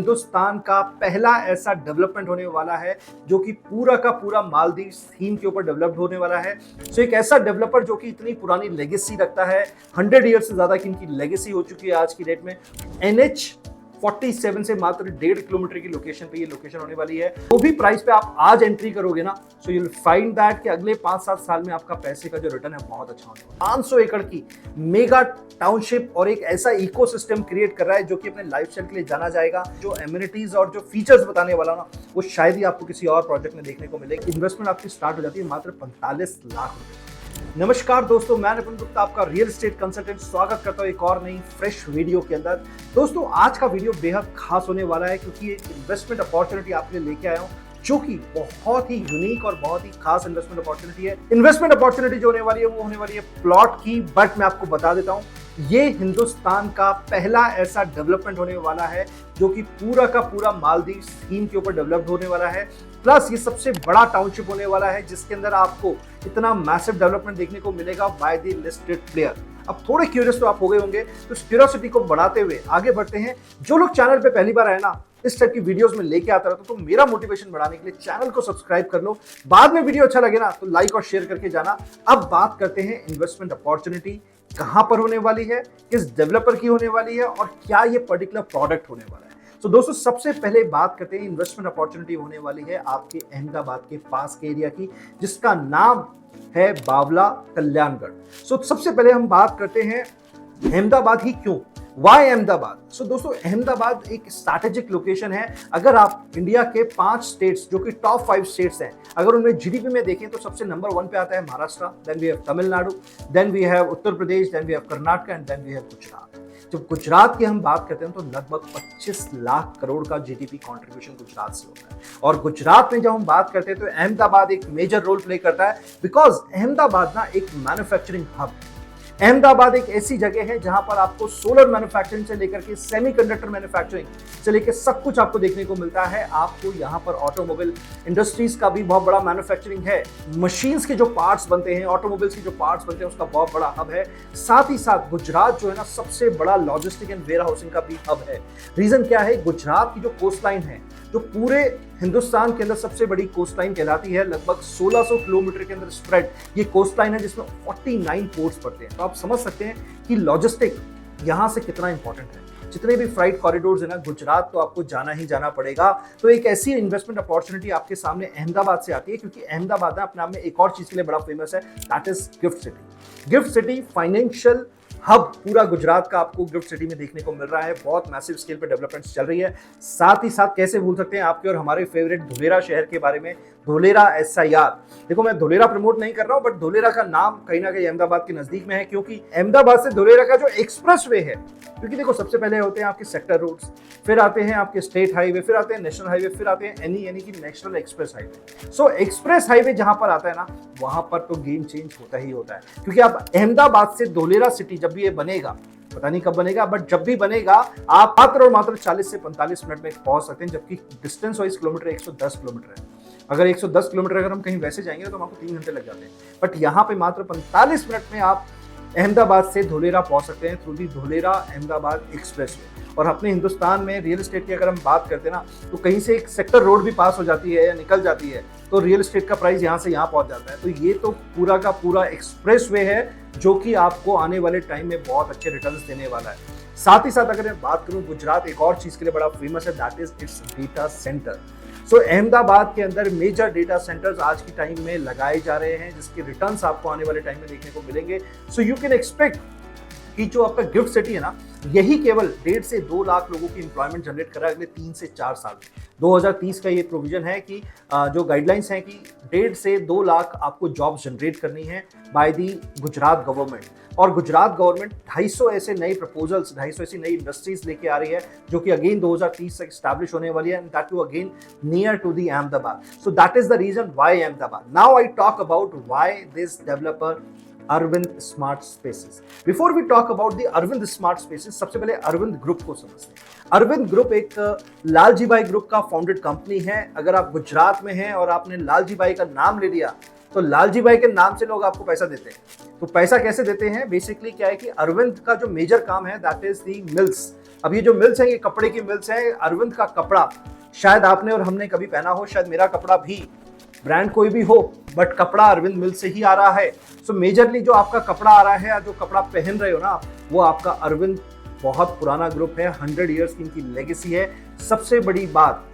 हिंदुस्तान का पहला ऐसा डेवलपमेंट होने वाला है जो कि पूरा का पूरा मालदीव थीम के ऊपर डेवलप्ड होने वाला है। सो एक ऐसा डेवलपर जो कि इतनी पुरानी लेगेसी रखता है, 100 ईयर से ज्यादा की इनकी लेगेसी हो चुकी है आज की डेट में। NH 47 से मात्र 1.5 किलोमीटर की लोकेशन पे ये लोकेशन होने वाली है। वो भी प्राइस पे आप आज एंट्री करोगे ना, so you will find that कि अगले 5-7 साल में आपका पैसे का जो रिटर्न है बहुत अच्छा होने वाला है। 500 एकड़ की मेगा टाउनशिप और एक ऐसा इकोसिस्टम क्रिएट कर रहा है जो कि अपने लाइफस्टाइल के लिए जाना जाएगा। जो एमिनिटीज और जो फीचर्स बताने वाला ना, वो शायद ही आपको किसी और प्रोजेक्ट में देखने को मिलेगी। इन्वेस्टमेंट आपकी स्टार्ट हो जाती है मात्र 45 लाख रुपए। नमस्कार दोस्तों, मैं निपुण गुप्ता आपका रियल एस्टेट कंसल्टेंट स्वागत करता हूं एक और नई फ्रेश वीडियो के अंदर। दोस्तों आज का वीडियो बेहद खास होने वाला है क्योंकि एक इन्वेस्टमेंट अपॉर्चुनिटी आपके लिए लेके आया हूं जो कि बहुत ही यूनिक और बहुत ही खास इन्वेस्टमेंट अपॉर्चुनिटी है। इन्वेस्टमेंट अपॉर्चुनिटी जो होने वाली है वो होने वाली है प्लॉट की, बट मैं आपको बता देता हूं ये हिंदुस्तान का पहला ऐसा डेवलपमेंट होने वाला है जो कि पूरा का पूरा मालदीव थीम के ऊपर डेवलप्ड होने वाला है। प्लस ये सबसे बड़ा टाउनशिप होने वाला है जिसके अंदर आपको इतना मैसिव डेवलपमेंट देखने को मिलेगा बाय द लिस्टेड प्लेयर। अब थोड़े क्यूरियस तो आप हो गए होंगे, तो इस क्यूरियोसिटी को बढ़ाते हुए आगे बढ़ते हैं। जो लोग चैनल पे पहली बार आए ना, इस टाइप की वीडियोस में लेके आता रहता हूं, तो मेरा मोटिवेशन बढ़ाने के लिए चैनल को सब्सक्राइब कर लो। बाद में वीडियो अच्छा लगे ना तो लाइक और शेयर करके जाना। अब बात करते हैं इन्वेस्टमेंट अपॉर्चुनिटी कहां पर होने वाली है, किस डेवलपर की होने वाली है और क्या ये पर्टिकुलर प्रोडक्ट होने वाला है। तो दोस्तों सबसे पहले बात करते हैं इन्वेस्टमेंट अपॉर्चुनिटी होने वाली है आपके अहमदाबाद के पास के एरिया की, जिसका नाम है बावला कल्याणगढ़। सो सबसे पहले हम बात करते हैं अहमदाबाद ही क्यों, वाई अहमदाबाद। सो दोस्तों अहमदाबाद एक स्ट्रैटेजिक लोकेशन है। अगर आप इंडिया के 5 स्टेट्स जो कि टॉप 5 स्टेट्स हैं, अगर उनमें जीडीपी में देखें तो सबसे नंबर 1 पे आता है Maharashtra, then we have Tamil Nadu, then we have Uttar Pradesh, then we have Karnataka and then we have Gujarat. जब गुजरात की हम बात करते हैं तो लगभग 25 लाख करोड़ का जीडीपी कंट्रीब्यूशन गुजरात से होता है। और गुजरात में जब हम बात करते हैं तो अहमदाबाद एक मेजर रोल प्ले करता है, बिकॉज अहमदाबाद ना एक मैन्युफैक्चरिंग हब है। अहमदाबाद एक ऐसी जगह है जहां पर आपको सोलर मैन्युफैक्चरिंग से लेकर के सेमीकंडक्टर मैन्युफैक्चरिंग से लेकर सब कुछ आपको देखने को मिलता है। आपको यहां पर ऑटोमोबाइल इंडस्ट्रीज का भी बहुत बड़ा मैन्युफैक्चरिंग है। मशीन्स के जो पार्ट्स बनते हैं, ऑटोमोबाइल्स के जो पार्ट्स बनते हैं, उसका बहुत बड़ा हब है। साथ ही साथ गुजरात जो है ना, सबसे बड़ा लॉजिस्टिक एंड वेयर हाउसिंग का भी हब है। रीजन क्या है, गुजरात की जो कोस्ट लाइन है, जो पूरे हिंदुस्तान के अंदर सबसे बड़ी कोस्ट लाइन कहलाती है, लगभग 1600 किलोमीटर के अंदर स्प्रेड ये कोस्ट लाइन है, जिसमें 49 पोर्ट्स पड़ते हैं। तो आप समझ सकते हैं कि लॉजिस्टिक यहां से कितना इंपॉर्टेंट है। जितने भी फ्राइट कॉरिडोर्स है ना, गुजरात तो आपको जाना ही जाना पड़ेगा। तो एक ऐसी इन्वेस्टमेंट अपॉर्चुनिटी आपके सामने अहमदाबाद से आती है, क्योंकि अहमदाबाद ना अपने आप में एक और चीज के लिए बड़ा फेमस है, that is gift city. Gift city financial hub पूरा गुजरात का आपको गिफ्ट सिटी में देखने को मिल रहा है। बहुत मैसिव स्केल पे डेवलपमेंट्स चल रही है। साथ ही साथ कैसे भूल सकते हैं आपके और हमारे फेवरेट धुलेरा शहर के बारे में, धुलेरा SIR। देखो मैं धुलेरा प्रमोट नहीं कर रहा हूं, बट धुलेरा का नाम कहीं ना कहीं अहमदाबाद के नजदीक में है, क्योंकि अहमदाबाद से धुलेरा का जो एक्सप्रेस वे है, क्योंकि देखो सबसे पहले होते हैं आपके सेक्टर रोड्स, फिर आते हैं आपके स्टेट हाईवे, फिर आते हैं नेशनल हाईवे, फिर आते हैं NE यानी कि नेशनल एक्सप्रेस हाईवे। सो एक्सप्रेस हाईवे जहां पर आता है ना, वहां पर तो गेम चेंज होता ही होता है। क्योंकि अब अहमदाबाद से धुलेरा सिटी जब भी ये बनेगा, पता नहीं कब बनेगा, बट जब भी बनेगा आप मात्र और मात्र 40 से 45 मिनट में पहुंच सकते हैं, जबकि डिस्टेंस वाइज किलोमीटर 110 किलोमीटर है। अगर 110 किलोमीटर अगर हम कहीं वैसे जाएंगे तो हमको 3 घंटे लग जाते हैं, बट यहाँ पे मात्र 45 मिनट में आप अहमदाबाद से धुलेरा पहुंच सकते हैं through the Dholera Ahmedabad expressway. और अपने हिंदुस्तान में रियल एस्टेट की अगर हम बात करते हैं ना, तो कहीं से एक सेक्टर रोड भी पास हो जाती है या निकल जाती है, तो रियल एस्टेट का प्राइस यहाँ से यहाँ पहुंच जाता है। तो ये तो पूरा का पूरा एक्सप्रेसवे है जो कि आपको आने वाले टाइम में बहुत अच्छे रिटर्न्स देने वाला है। साथ ही साथ अगर मैं बात करूं, गुजरात एक और चीज के लिए बड़ा फेमस है, that is its data centre. So Ahmedabad के अंदर मेजर डेटा सेंटर्स आज की टाइम में लगाए जा रहे हैं, जिसके रिटर्न्स आपको आने वाले टाइम में देखने को मिलेंगे। सो यू कैन एक्सपेक्ट कि जो आपका गिफ्ट सिटी है ना, यही केवल 1.5 से 2 लाख लोगों की एम्प्लॉयमेंट जनरेट कर रहा है अगले 3 से 4 साल में। 2030 का ये प्रोविजन है कि जो गाइडलाइंस हैं कि 1.5 से 2 लाख आपको जॉब्स जनरेट करनी है बाय दी गुजरात गवर्नमेंट। और गुजरात गवर्नमेंट 250 ऐसे नए प्रपोजल्स, 250 ऐसी नई इंडस्ट्रीज लेके आ रही है जो कि अगेन 2030 तक स्टैब्लिश होने वाली है, and that to again near to the Ahmedabad. So that is the reason why Ahmedabad. Now I talk about why this developer Arvind smart spaces. Before we talk about the Arvind smart spaces, सबसे पहले Arvind group को समझते हैं। Arvind group एक लालजी भाई group का founded company है। अगर आप गुजरात में हैं और आपने लालजी भाई का नाम ले लिया तो लालजी भाई के नाम से लोग आपको पैसा देते हैं। तो पैसा कैसे देते हैं? बेसिकली क्या है कि अरविंद का जो मेजर काम है दैट इज दी मिल्स। अब ये जो मिल्स हैं ये कपड़े की मिल्स हैं। अरविंद का कपड़ा शायद आपने और हमने कभी पहना हो, शायद मेरा कपड़ा भी, ब्रांड कोई भी हो, बट कपड़ा अरविंद मिल से ही आ रहा है। सो मेजरली जो आपका कपड़ा आ रहा है या जो कपड़ा पहन रहे हो ना, वो आपका अरविंद बहुत पुराना ग्रुप है, 100 ईयर्स की इनकी लेगेसी है। सबसे बड़ी बात,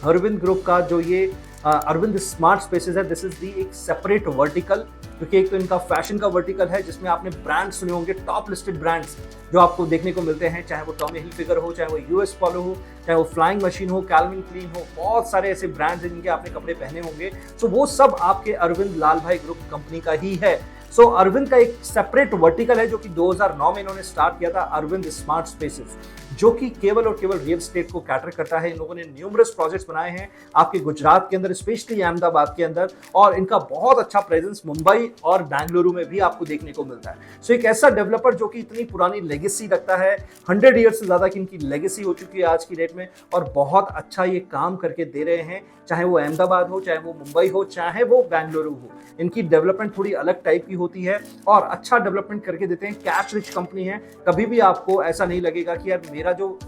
अरविंद ग्रुप का जो ये अरविंद स्मार्ट स्पेसेस है, दिस इज दी एक सेपरेट वर्टिकल, क्योंकि एक तो इनका फैशन का वर्टिकल है जिसमें आपने ब्रांड सुने होंगे, टॉप लिस्टेड ब्रांड्स जो आपको देखने को मिलते हैं, चाहे वो टॉमी हिलफिगर हो, चाहे वो यूएस पोलो हो, चाहे वो फ्लाइंग मशीन हो, कैल्विन क्लीन हो, बहुत सारे ऐसे ब्रांड्स जिनके आपने कपड़े पहने होंगे। सो वो सब आपके अरविंद लाल भाई ग्रुप कंपनी का ही है। सो अरविंद का एक सेपरेट वर्टिकल है जो कि 2009 में इन्होंने स्टार्ट किया था, अरविंद स्मार्ट स्पेसेस, जो कि केवल और केवल रियल एस्टेट को कैटर करता है। इन लोगों ने न्यूमरस प्रोजेक्ट्स बनाए हैं आपके गुजरात के अंदर, स्पेशली अहमदाबाद के अंदर, और इनका बहुत अच्छा प्रेजेंस मुंबई और बेंगलुरु में भी आपको देखने को मिलता है। सो एक ऐसा डेवलपर जो कि इतनी पुरानी लेगेसी रखता है, 100 ईयर से ज्यादा की इनकी लेगेसी हो चुकी है आज की डेट में, और बहुत अच्छा ये काम करके दे रहे हैं, चाहे वो अहमदाबाद हो, चाहे वो मुंबई हो, चाहे वो बेंगलुरु हो। इनकी डेवलपमेंट थोड़ी अलग टाइप की होती है और अच्छा डेवलपमेंट करके देते हैं। कैश रिच कंपनी है, कभी भी आपको ऐसा नहीं लगेगा कि यार मेरा जो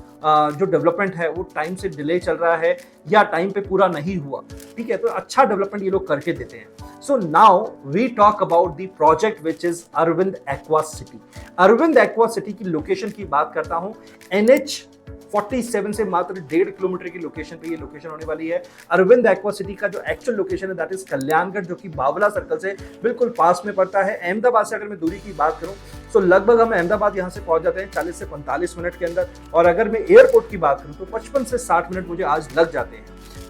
डेवलपमेंट है वो टाइम से डिले चल रहा है या टाइम पे पूरा नहीं हुआ। ठीक है, तो अच्छा डेवलपमेंट ये लोग करके देते हैं। So now we talk about the project which is Arvind aqua city. Arvind aqua city की लोकेशन की बात करता हूं, NH47 से मात्र 1.5 किलोमीटर की लोकेशन पे ये लोकेशन होने वाली है। अरविंद एक्वा सिटी का जो एक्चुअल लोकेशन है दैट इज कल्याणगढ़, जो कि बावला सर्कल से बिल्कुल पास में पड़ता है। अहमदाबाद से अगर मैं दूरी की बात करूं तो लगभग हम अहमदाबाद यहाँ से पहुंच जाते हैं 40 से 45 मिनट के अंदर, और अगर मैं एयरपोर्ट की बात करूं तो 55 से 60 मिनट मुझे आज लग जाते हैं।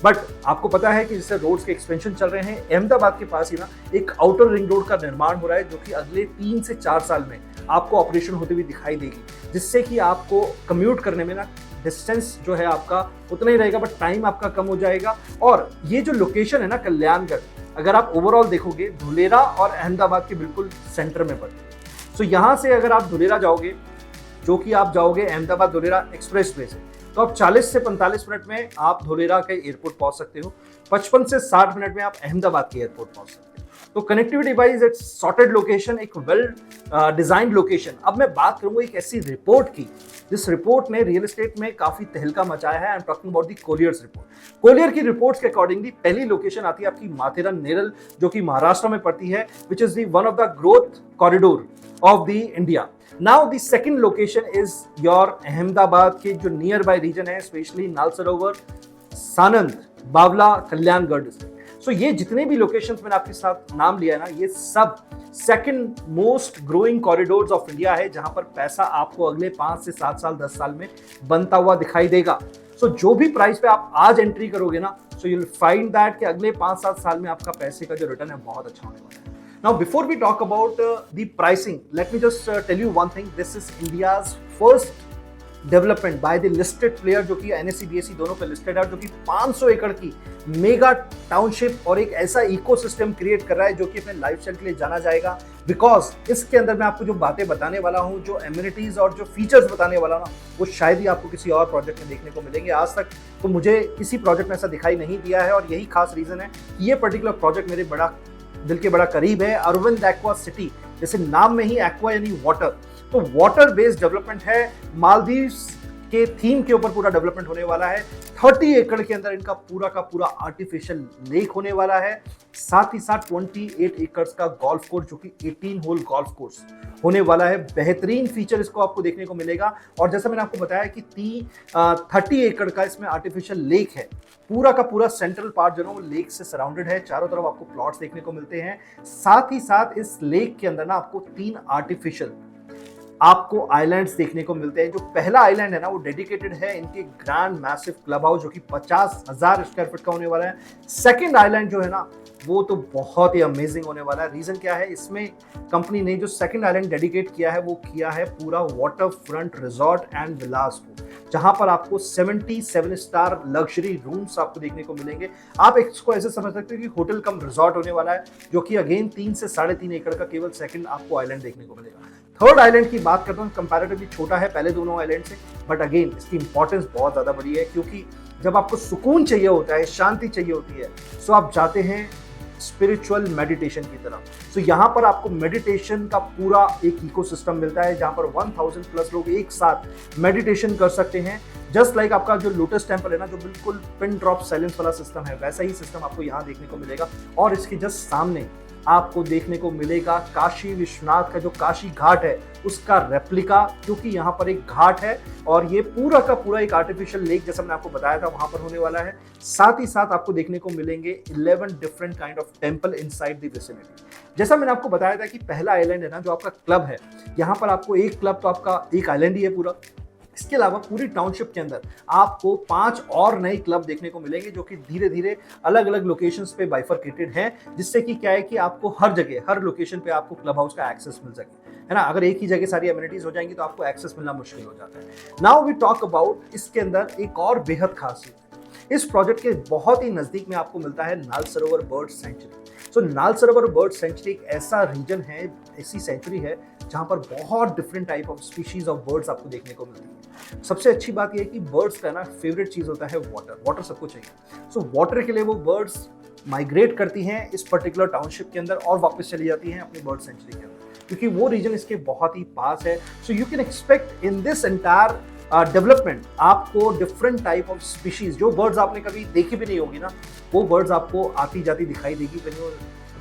बट आपको पता है कि जिससे रोड्स के एक्सपेंशन चल रहे हैं, अहमदाबाद के पास ही ना एक आउटर रिंग रोड का निर्माण हो रहा है, जो कि अगले 3 से 4 साल में आपको ऑपरेशन होते हुए दिखाई देगी, जिससे कि आपको कम्यूट करने में ना डिस्टेंस जो है आपका उतना ही रहेगा, बट टाइम आपका कम हो जाएगा। और ये जो लोकेशन है ना कल्याणगढ़, अगर आप ओवरऑल देखोगे, धुलेरा और अहमदाबाद के बिल्कुल सेंटर में पड़ती है। सो यहाँ से अगर आप धुलेरा जाओगे, जो कि आप जाओगे अहमदाबाद धुलेरा एक्सप्रेस वे से, तो आप 40 से 45 मिनट में आप धुलेरा के एयरपोर्ट पहुंच सकते हो, 55 से 60 मिनट में आप अहमदाबाद के एयरपोर्ट पहुंच सकते हो। तो connectivity wise it's sorted location, एक वेल डिजाइंड लोकेशन। अब मैं बात करूंगा एक ऐसी रिपोर्ट की जिस रिपोर्ट ने रियल एस्टेट में काफी तहलका मचाया है। I am talking about the Colliers report. Collier की रिपोर्ट्स के अकॉर्डिंगली पहली लोकेशन आती है आपकी माथेरन नेरल, जो कि महाराष्ट्र में पड़ती है, which is the one of the growth corridor of the India. Now the second location is your Ahmedabad के जो नियर बाय रीजन है, स्पेशली नाल सरोवर, सानंद, बावला, कल्याणगढ़। सो ये जितने भी लोकेशंस मैंने आपके साथ नाम लिया है ना, ये सब second most growing corridors of India है, जहां पर पैसा आपको अगले 5 से 7 साल 10 साल में बनता हुआ दिखाई देगा। सो जो भी प्राइस पे आप आज एंट्री करोगे ना, so you will find that कि अगले 5-7 साल में आपका पैसे का जो रिटर्न है बहुत अच्छा होने वाला है। Now, before we talk about the pricing, let me just tell you one thing. This is India's first development by the listed player, जो कि NSE, BSE दोनों पे लिस्टेड है, जो कि 500 एकड़ की मेगा टाउनशिप और एक ऐसा इकोसिस्टम क्रिएट कर रहा है जो कि अपने लाइफस्टाइल के लिए जाना जाएगा। बिकॉज इसके अंदर मैं आपको जो बातें बताने वाला हूँ, जो एमिनिटीज और जो फीचर्स बताने वाला हूँ ना, वो शायद ही आपको किसी और प्रोजेक्ट में देखने को मिलेंगे। आज तक तो मुझे किसी प्रोजेक्ट में ऐसा दिखाई नहीं दिया है, और यही खास रीजन है कि ये पर्टिकुलर प्रोजेक्ट मेरे दिल के बड़ा करीब है। अरविंद एक्वा सिटी, जैसे नाम में ही एक्वा यानी वाटर, तो वाटर बेस्ड डेवलपमेंट है। मालदीव्स के थीम के ऊपर पूरा डेवलपमेंट होने वाला है। 30 एकड़ के अंदर इनका पूरा का पूरा आर्टिफिशियल लेक होने वाला है। साथ ही साथ 28 एकड़ का गोल्फ कोर्स, जो कि 18 होल गोल्फ कोर्स होने वाला है। बेहतरीन फीचर इसको आपको देखने को मिलेगा। और जैसा मैंने आपको बताया कि 30 एकड़ का इसमें आर्टिफिशियल लेक है। पूरा का पूरा सेंट्रल पार्ट जो है वो लेक से सराउंडेड है, चारों तरफ आपको प्लॉट्स देखने को मिलते हैं। साथ ही साथ इस लेक के अंदर ना आपको 3 आर्टिफिशियल आपको आइलैंड्स देखने को मिलते हैं। जो पहला आइलैंड है ना, वो डेडिकेटेड है इनके ग्रैंड मैसिव क्लब हाउस, जो कि 50,000 स्क्वायर फीट का होने वाला है। सेकंड आइलैंड जो है ना, वो तो बहुत ही अमेजिंग होने वाला है। रीजन क्या है, इसमें कंपनी ने जो सेकंड आइलैंड डेडिकेट किया है, वो किया है पूरा वाटर फ्रंट रिजॉर्ट एंड विलास को। जहां पर आपको 77 स्टार लग्जरी रूम्स आपको देखने को मिलेंगे। आप इसको ऐसे समझ सकते हो कि होटल कम रिजॉर्ट होने वाला है, जो कि अगेन 3 से 3.5 एकड़ का केवल सेकंड आपको आइलैंड देखने को मिलेगा। थर्ड आइलैंड की बात करता हूँ, कंपैरेटिवली छोटा है पहले दोनों आइलैंड से, बट अगेन इसकी इंपॉर्टेंस बहुत ज्यादा बड़ी है, क्योंकि जब आपको सुकून चाहिए होता है, शांति चाहिए होती है, सो आप जाते हैं स्पिरिचुअल मेडिटेशन की तरफ। सो यहाँ पर आपको मेडिटेशन का पूरा एक इकोसिस्टम मिलता है, जहाँ पर 1000 प्लस लोग एक साथ मेडिटेशन कर सकते हैं। जस्ट लाइक आपका जो लोटस टेम्पल है ना, जो बिल्कुल पिन ड्रॉप साइलेंस वाला सिस्टम है, वैसा ही सिस्टम आपको यहाँ देखने को मिलेगा। और इसके जस्ट सामने आपको देखने को मिलेगा काशी विश्वनाथ का जो काशी घाट है, उसका रेप्लिका, क्योंकि यहाँ पर एक घाट है और ये पूरा का पूरा एक आर्टिफिशियल लेक, जैसा मैंने आपको बताया था, वहां पर होने वाला है। साथ ही साथ आपको देखने को मिलेंगे 11 different kind of temple inside the vicinity. जैसा मैंने आपको बताया था कि पहला आइलैंड है ना, जो आपका क्लब है, यहाँ पर आपको एक क्लब तो आपका एक आइलैंड ही है पूरा। इसके अलावा पूरी टाउनशिप के अंदर आपको 5 और नए क्लब देखने को मिलेंगे, जो कि धीरे धीरे अलग अलग लोकेशंस पे बाइफरकेटेड हैं, जिससे कि क्या है कि आपको हर जगह हर लोकेशन पे आपको क्लब हाउस का एक्सेस मिल सके, है ना। अगर एक ही जगह सारी एमिनिटीज हो जाएंगी तो आपको एक्सेस मिलना मुश्किल हो जाता है। नाउ वी टॉक अबाउट, इसके अंदर एक और बेहद खासियत, इस प्रोजेक्ट के बहुत ही नजदीक में आपको मिलता है नाल सरोवर बर्ड सेंचुरी। सो नाल सरोवर बर्ड सेंचुरी एक ऐसा रीजन है, ऐसी सेंचुरी है, जहां पर बहुत different type of species of birds आपको देखने को मिलती है। सबसे अच्छी बात यह है कि बर्ड्स का ना फेवरेट चीज होता है वाटर। वाटर सबको चाहिए। सो वाटर के लिए वो बर्ड्स माइग्रेट करती हैं इस पर्टिकुलर टाउनशिप के अंदर और वापस चली जाती हैं अपनी बर्ड सेंचुरी के अंदर, क्योंकि वो रीजन इसके बहुत ही पास है। So you can expect in this entire development आपको डिफरेंट टाइप ऑफ स्पीशीज, जो बर्ड्स आपने कभी देखी भी नहीं होगी ना, वो बर्ड्स आपको आती जाती दिखाई देगी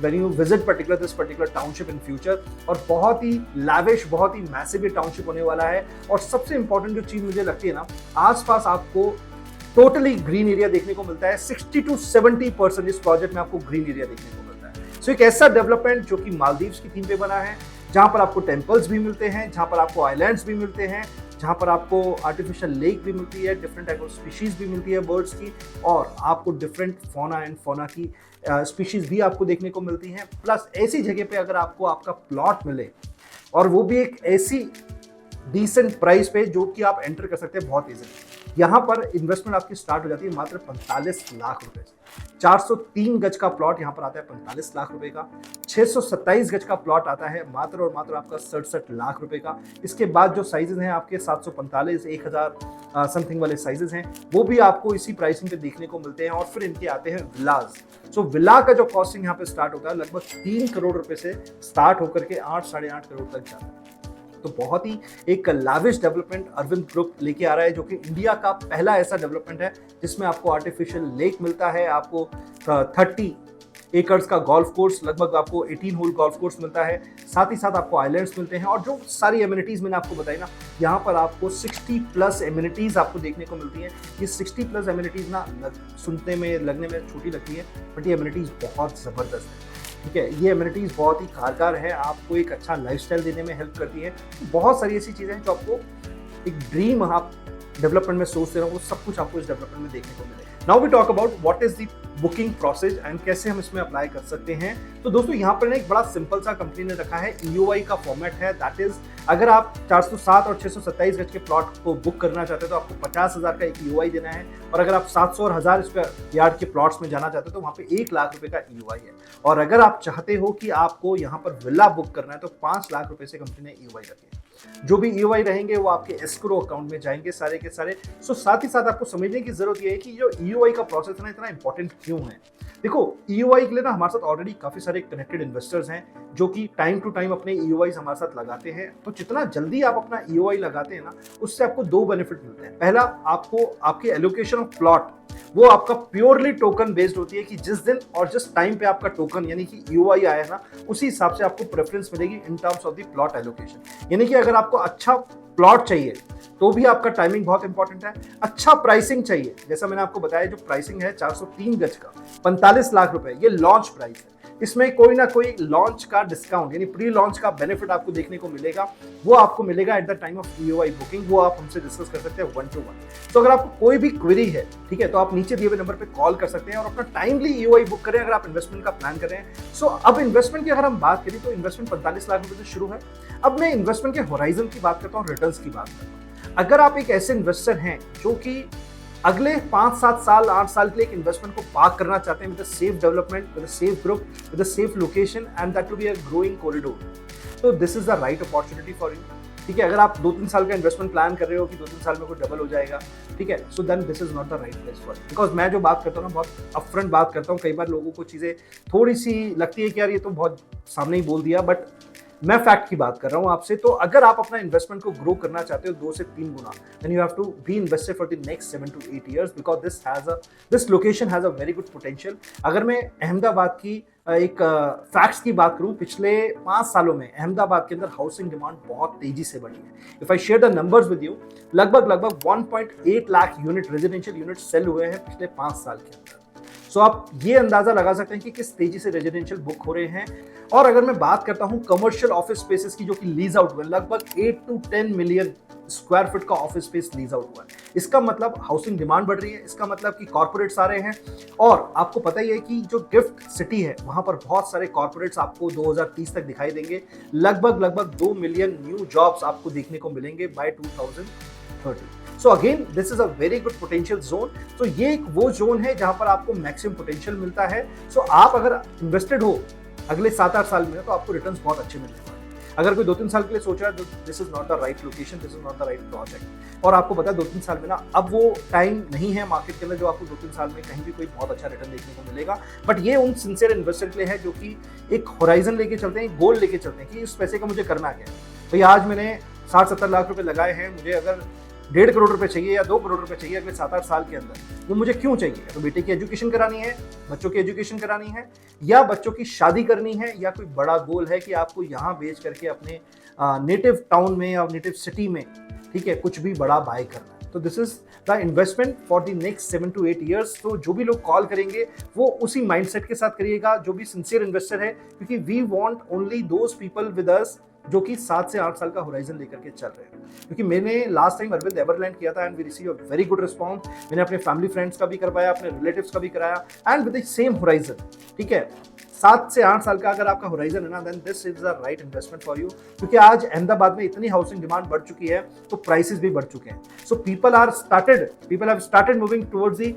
when you visit this particular township in future। और बहुत ही lavish, बहुत ही मैसिव टाउनशिप होने वाला है। और सबसे इंपॉर्टेंट जो चीज मुझे लगती है ना, आसपास आपको टोटली ग्रीन एरिया देखने को मिलता है। 60 to 70% इस प्रोजेक्ट में आपको ग्रीन एरिया देखने को मिलता है। सो एक ऐसा डेवलपमेंट जो कि मालदीव्स की थीम पे बना है, जहां पर आपको टेम्पल्स भी मिलते हैं, जहां पर आपको आइलैंड्स भी मिलते हैं, जहां पर आपको आर्टिफिशियल लेक भी मिलती है, डिफरेंट टाइप ऑफ स्पीशीज भी मिलती है बर्ड्स की, और आपको डिफरेंट फौना एंड फौना की स्पीशीज भी आपको देखने को मिलती हैं। प्लस ऐसी जगह पे अगर आपको आपका प्लॉट मिले, और वो भी एक ऐसी डिसेंट प्राइस पे जो कि आप एंटर कर सकते हैं बहुत इजीली। यहाँ पर इन्वेस्टमेंट आपकी स्टार्ट हो जाती है मात्र 45 लाख रुपए से। 403 गज का प्लॉट यहाँ पर आता है 45 लाख रुपए का। 627 गज का प्लॉट आता है मात्र और मात्र आपका 67 लाख रुपए का। इसके बाद जो साइजेस हैं आपके 745, 1000 समथिंग वाले साइजेस हैं, वो भी आपको इसी प्राइसिंग पे देखने को मिलते हैं। और फिर इनके आते हैं विलाज। सो विला का जो कॉस्टिंग यहाँ पे स्टार्ट होता है लगभग 3 करोड़ रुपए से स्टार्ट होकर के 8, 8.5 करोड़ तक जाता है। तो बहुत ही एक लाविश डेवलपमेंट अरविंद ग्रुप लेके आ रहा है, जो कि इंडिया का पहला ऐसा डेवलपमेंट है जिसमें आपको आर्टिफिशियल लेक मिलता है, आपको 30 एकर्स का गोल्फ कोर्स, लगभग आपको 18 होल गोल्फ कोर्स मिलता है, साथ ही साथ आपको आइलैंड्स मिलते हैं, और जो सारी एमिनिटीज मैंने आपको बताई ना, यहाँ पर आपको 60 प्लस एमिनिटीज आपको देखने को मिलती हैं। ये 60 प्लस एमिनिटीज ना सुनने में लगने में छोटी लगती है, बट ये एमिनिटीज बहुत ज़बरदस्त है। ठीक है, ये एमिनिटीज बहुत ही कारगर है, आपको एक अच्छा लाइफस्टाइल देने में हेल्प करती है। बहुत सारी ऐसी चीज़ें हैं जो आपको एक ड्रीम आप डेवलपमेंट में सोचते रहो, वो सब कुछ आपको इस डेवलपमेंट में देखने को मिले। Now we talk about what is the booking process and कैसे हम इसमें अप्लाई कर सकते हैं। तो दोस्तों यहाँ पर एक बड़ा सिंपल सा कंपनी ने रखा है, EOI का फॉर्मेट है। दैट इज, अगर आप 407 और 627 गज के प्लॉट को बुक करना चाहते हो तो आपको 50,000 का एक EOI देना है, और अगर आप 700 और 1000 स्क्वायर यार्ड के प्लॉट्स में जाना चाहते हो तो वहाँ पे 1 लाख रुपए का EOI है। और अगर आप चाहते हो कि आपको यहाँ पर विला बुक करना है तो 5 लाख रुपए से कंपनी ने EOI रखी है। जो भी EOI रहेंगे वो आपके एस्क्रो अकाउंट में जाएंगे सारे के सारे। सो साथ ही साथ आपको समझने की जरूरत ये है कि जो EOI का प्रोसेस है ना, इतना इंपॉर्टेंट क्यों है। देखो, EOI के लिए ना हमारे साथ ऑलरेडी काफी सारे कनेक्टेड इन्वेस्टर्स हैं जो कि टाइम टू टाइम अपने EOI हमारे साथ लगाते हैं। तो जितना जल्दी आप अपना EOI लगाते हैं ना, उससे आपको 2 बेनिफिट मिलते हैं। पहला, आपको आपकी एलोकेशन ऑफ प्लॉट वो आपका प्योरली टोकन बेस्ड होती है कि जिस दिन और जिस टाइम पे आपका टोकन यानी कि EOI आया ना, उसी हिसाब से आपको प्रेफरेंस मिलेगी in terms of the plot allocation. यानी कि अगर आपको अच्छा प्लॉट चाहिए तो भी आपका टाइमिंग बहुत इंपॉर्टेंट है। अच्छा प्राइसिंग चाहिए, जैसा मैंने आपको बताया, जो प्राइसिंग है 403 गज का 45 लाख रुपए, ये लॉन्च प्राइस है। इसमें कोई ना कोई लॉन्च का डिस्काउंट यानी प्री लॉन्च का बेनिफिट आपको देखने को मिलेगा, वो आपको मिलेगा at the time of EOI booking. वो आप हमसे डिस्कस कर सकते हैं 1-to-1। तो अगर आपको कोई भी क्वेरी है, ठीक है, तो आप नीचे दिए हुए नंबर पे कॉल कर सकते हैं और अपना टाइमली EOI बुक करें अगर आप इन्वेस्टमेंट का प्लान कर रहे हैं। सो अब इन्वेस्टमेंट की अगर हम बात करें तो इन्वेस्टमेंट 45 लाख रुपए से शुरू है। अब मैं इन्वेस्टमेंट के होराइजन की बात करता हूँ, रिटर्न्स की बात करता हूँ। अगर आप एक ऐसे इन्वेस्टर हैं जो कि अगले 5-7 साल 8 साल के लिए एक इन्वेस्टमेंट को पार्क करना चाहते हैं with safe development, with safe group, with safe location and that to be a growing corridor, तो this is the right opportunity for you. ठीक है, अगर आप 2-3 साल का इन्वेस्टमेंट प्लान कर रहे हो कि 2-3 साल में कोई डबल हो जाएगा, ठीक है, so then this is not the right place for you. Because मैं जो बात करता हूँ ना, बहुत अपफ्रंट बात करता हूँ, कई बार लोगों को चीज़ें थोड़ी सी लगती है कि यार ये तो बहुत सामने ही बोल दिया, बट मैं फैक्ट की बात कर रहा हूं आपसे। तो अगर आप अपना इन्वेस्टमेंट को ग्रो करना चाहते हो 2 से 3 गुना, then you have to be invested for the next 7 to 8 years because this location has a very good potential. अगर मैं अहमदाबाद की एक फैक्ट्स की बात करूं, पिछले 5 सालों में अहमदाबाद के अंदर हाउसिंग डिमांड बहुत तेजी से बढ़ी है। If I share the numbers with you, लगभग 1.8 lakh unit residential unit sale हुए हैं पिछले 5 साल के अंदर। सो आप ये अंदाजा लगा सकते हैं कि किस तेजी से रेजिडेंशियल बुक हो रहे हैं। और अगर मैं बात करता हूं कमर्शियल ऑफिस स्पेसेस की जो कि लीज आउट हुए, लगभग 8 to 10 मिलियन स्क्वायर फीट का ऑफिस स्पेस लीज आउट हुआ है। इसका मतलब हाउसिंग डिमांड बढ़ रही है, इसका मतलब कि कॉर्पोरेट्स आ रहे हैं। और आपको पता ही है कि जो गिफ्ट सिटी है वहां पर बहुत सारे कॉर्पोरेट्स आपको 2030 तक दिखाई देंगे। लगभग 2 मिलियन न्यू जॉब्स आपको देखने को मिलेंगे by 2030। So again this is a very good potential zone. तो ये एक वो जोन है जहां पर आपको मैक्सिमम पोटेंशियल मिलता है। सो आप अगर इन्वेस्टेड हो अगले 7-8 साल में, तो आपको रिटर्न्स बहुत अच्छे मिलने वाले हैं। अगर कोई 2-3 साल के लिए सोच रहा है, this is not the right location, this is not the right project. और आपको पता है 2-3 साल में ना, अब वो टाइम नहीं है मार्केट के अंदर जो आपको 2-3 साल में कहीं भी कोई बहुत अच्छा रिटर्न देखने को मिलेगा। बट ये उन सिंसियर इन्वेस्टर के लिए है जो कि एक होराइजन लेके चलते हैं, गोल लेके चलते हैं कि इस पैसे का मुझे करना क्या है। भाई आज मैंने 60-70 लाख रुपए लगाए हैं, मुझे अगर 1.5 करोड़ रुपए चाहिए या 2 करोड़ रुपए चाहिए अगले 7-8 साल के अंदर, वो मुझे क्यों चाहिए? तो बेटे की एजुकेशन करानी है, बच्चों की एजुकेशन करानी है, या बच्चों की शादी करनी है, या कोई बड़ा गोल है कि आपको यहाँ बेच करके अपने नेटिव टाउन में या नेटिव सिटी में, ठीक है, कुछ भी बड़ा बाय करना है। तो this is the investment for the next 7 to 8 years। तो जो भी लोग कॉल करेंगे वो उसी माइंडसेट के साथ करिएगा, जो भी सिंसियर इन्वेस्टर है, क्योंकि we want only those people with us जो कि 7 से 8 साल का होराइजन लेकर के चल रहे हैं। क्योंकि मैंने लास्ट टाइम अरविंद एवरलैंड किया था and we receive a very good response. मैंने अपने फैमिली फ्रेंड्स का भी करवाया, अपने रिलेटिव्स का भी कराया, and with the same horizon. ठीक है, 7 से 8 साल का अगर आपका होराइजन है ना, then this is the right investment for you. क्योंकि आज अहमदाबाद में इतनी हाउसिंग डिमांड बढ़ चुकी है, तो प्राइसेस भी बढ़ चुके हैं। So people have started moving towards the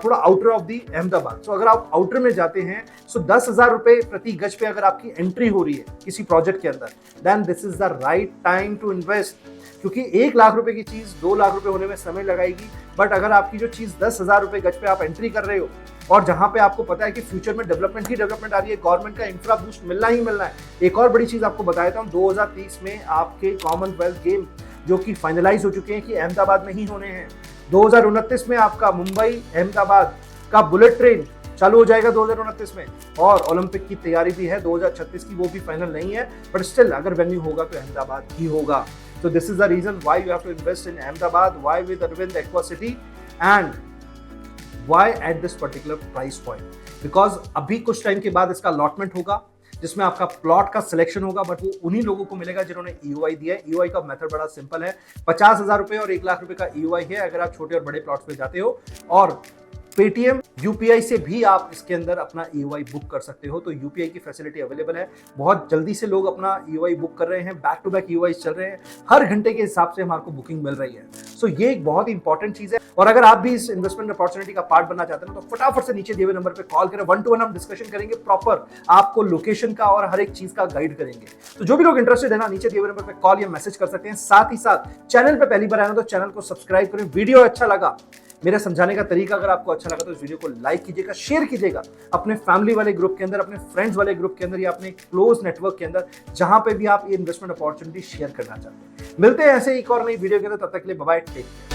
थोड़ा आउटर ऑफ दी अहमदाबाद। सो अगर आप आउटर में जाते हैं, सो 10,000 रुपए प्रति गज पे अगर आपकी एंट्री हो रही है किसी प्रोजेक्ट के अंदर, then this is the right time to invest. क्योंकि 1 लाख रुपए की चीज 2 लाख रुपए होने में समय लगाएगी, बट अगर आपकी जो चीज 10,000 रुपए गज पे आप एंट्री कर रहे हो, और जहां पे आपको पता है कि फ्यूचर में डेवलपमेंट ही डेवलपमेंट आ रही है, गवर्नमेंट का इंफ्रा बूस्ट मिलना ही मिलना है। एक और बड़ी चीज आपको बता देता हूं, 2030 में आपके कॉमनवेल्थ गेम जो कि फाइनलाइज हो चुके हैं कि अहमदाबाद में ही होने हैं। 2029 में आपका मुंबई अहमदाबाद का बुलेट ट्रेन चालू हो जाएगा 2029 में, और ओलंपिक की तैयारी भी है 2036 की, वो भी फाइनल नहीं है, बट स्टिल अगर वेन्यू होगा तो अहमदाबाद ही होगा। So this is the reason why you have to invest in Ahmedabad, why with Arvind Aqua City, and why at this particular price point? Because अभी कुछ टाइम के बाद इसका अलॉटमेंट होगा, जिसमें आपका प्लॉट का सिलेक्शन होगा, बट वो उन्हीं लोगों को मिलेगा जिन्होंने EOI दिया है। EOI का मेथड बड़ा सिंपल है, 50,000 रुपए और 1 लाख रुपए का EOI है अगर आप छोटे और बड़े प्लॉट्स पे जाते हो, और पेटीएम यूपीआई से भी आप इसके अंदर अपना EOI बुक कर सकते हो। तो यूपीआई की फैसिलिटी अवेलेबल है, बहुत जल्दी से लोग अपना EOI बुक कर रहे हैं, बैक टू बैक EOI चल रहे हैं, हर घंटे के हिसाब से हमारे को बुकिंग मिल रही है। सो ये एक बहुत ही इंपॉर्टेंट चीज है। और अगर आप भी इस इन्वेस्टमेंट अपॉर्चुनिटी का पार्ट बनना चाहते हैं, तो फटाफट से नीचे दिए हुए नंबर पे कॉल करें, 1-to-1 हम डिस्कशन करेंगे, प्रॉपर आपको लोकेशन का और हर एक चीज का गाइड करेंगे। तो जो भी लोग इंटरेस्टेड है ना, नीचे दिए हुए नंबर पे कॉल या मैसेज कर सकते हैं। साथ ही साथ चैनल पे पहली बार आए ना, तो चैनल को सब्सक्राइब करें। वीडियो अच्छा लगा, मेरे समझाने का तरीका अगर आपको अच्छा लगा, तो इस वीडियो को लाइक कीजिएगा, शेयर कीजिएगा अपने फैमिली वाले ग्रुप के अंदर, अपने फ्रेंड्स वाले ग्रुप के अंदर, या अपने क्लोज नेटवर्क के अंदर, जहां पे भी आप ये इन्वेस्टमेंट अपॉर्चुनिटी शेयर करना चाहते हैं। मिलते हैं ऐसे एक और नई वीडियो के अंदर, तब तक के लिए बाय बाय, टेक केयर।